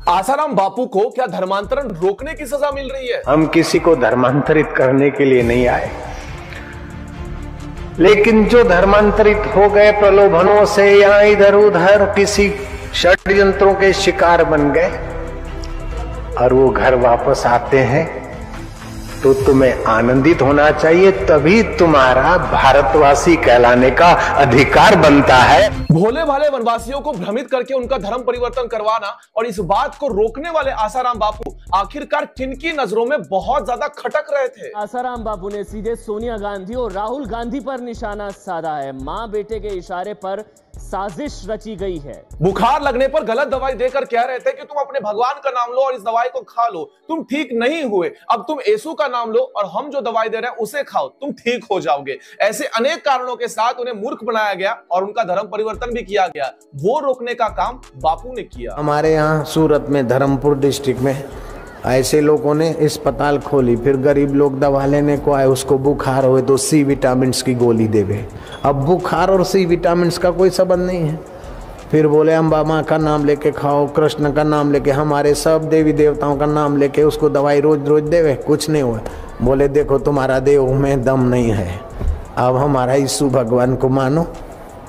आसाराम बापू को क्या धर्मांतरण रोकने की सजा मिल रही है? हम किसी को धर्मांतरित करने के लिए नहीं आए, लेकिन जो धर्मांतरित हो गए प्रलोभनों से या इधर उधर किसी षड्यंत्रों के शिकार बन गए और वो घर वापस आते हैं, तो तुम्हें आनंदित होना चाहिए। तभी तुम्हारा भारतवासी कहलाने का अधिकार बनता है। भोले भाले वनवासियों को भ्रमित करके उनका धर्म परिवर्तन करवाना और इस बात को रोकने वाले आसाराम बापू आखिरकार किनकी नजरों में बहुत ज्यादा खटक रहे थे? आसाराम बापू ने सीधे सोनिया गांधी और राहुल गांधी पर निशाना साधा है। मां बेटे के इशारे पर साजिश रची गई है। बुखार लगने पर गलत दवाई देकर कह रहे थे कि तुम अपने भगवान का नाम लो और इस दवाई को खा लो, तुम ठीक नहीं हुए, अब तुम येसु का नाम लो और हम जो दवाई दे रहे हैं उसे खाओ, तुम ठीक हो जाओगे। ऐसे अनेक कारणों के साथ उन्हें मूर्ख बनाया गया और उनका धर्म परिवर्तन भी किया गया। वो रोकने का काम बापू ने किया। हमारे यहाँ सूरत में धर्मपुर डिस्ट्रिक्ट में ऐसे लोगों ने अस्पताल खोली, फिर गरीब लोग दवा लेने को आए, उसको बुखार हुए तो सी विटामिन की गोली देवे। अब बुखार और सी विटामिन का कोई संबंध नहीं है। फिर बोले अम्बा माँ का नाम लेके खाओ, कृष्ण का नाम लेके, हमारे सब देवी देवताओं का नाम लेके उसको दवाई रोज रोज देवे, कुछ नहीं हुआ। बोले देखो तुम्हारा देव में दम नहीं है, अब हमारा यीशु भगवान को मानो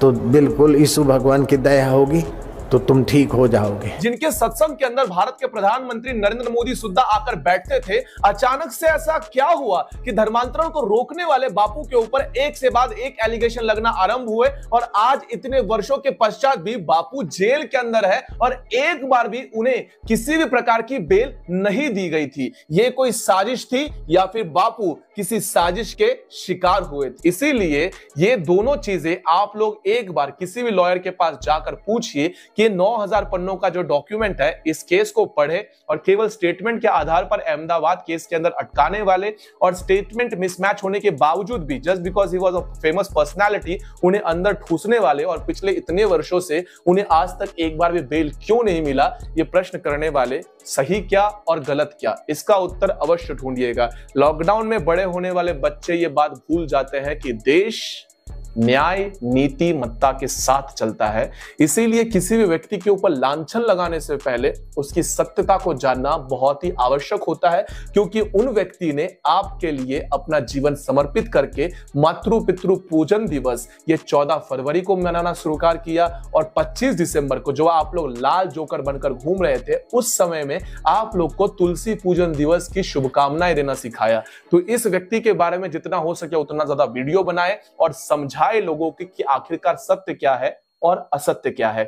तो बिल्कुल यीशु भगवान की दया होगी तो तुम ठीक हो जाओगे। जिनके सत्संग के अंदर भारत के प्रधानमंत्री नरेंद्र मोदी सुद्धा आकर बैठते थे, अचानक से ऐसा क्या हुआ कि धर्मांतरण को रोकने वाले बापू के ऊपर एक से बाद एक एलिगेशन लगना आरंभ हुए और आज इतने वर्षों के पश्चात भी बापू जेल के अंदर है और एक बार भी उन्हें किसी भी प्रकार की बेल नहीं दी गई थी। ये कोई साजिश थी या फिर बापू किसी साजिश के शिकार हुए थे? इसीलिए ये दोनों चीजें आप लोग एक बार किसी भी लॉयर के पास जाकर पूछिए कि 9000 पन्नों का जो डॉक्यूमेंट है इस केस को पढ़े और केवल स्टेटमेंट के आधार पर अहमदाबाद केस के अंदर अटकाने वाले और स्टेटमेंट मिसमैच होने के बावजूद भी just because he was a famous personality उन्हें अंदर ठूसने वाले और पिछले इतने वर्षों से उन्हें आज तक एक बार भी बेल क्यों नहीं मिला, ये प्रश्न करने वाले सही क्या और गलत क्या, इसका उत्तर अवश्य ढूंढिएगा। लॉकडाउन में बड़े होने वाले बच्चे ये बात भूल जाते हैं कि देश न्याय नीति मत्ता के साथ चलता है। इसीलिए किसी भी व्यक्ति के ऊपर लांछन लगाने से पहले उसकी सत्यता को जानना बहुत ही आवश्यक होता है, क्योंकि उन व्यक्ति ने आपके लिए अपना जीवन समर्पित करके मातृ पितृ पूजन दिवस ये 14 फरवरी को मनाना शुरू किया और 25 दिसंबर को जो आप लोग लाल जोकर बनकर घूम रहे थे उस समय में आप लोग को तुलसी पूजन दिवस की शुभकामनाएं देना सिखाया। तो इस व्यक्ति के बारे में जितना हो सके उतना ज्यादा वीडियो बनाए और समझाए लोगों की कि आखिरकार सत्य क्या है और असत्य क्या है।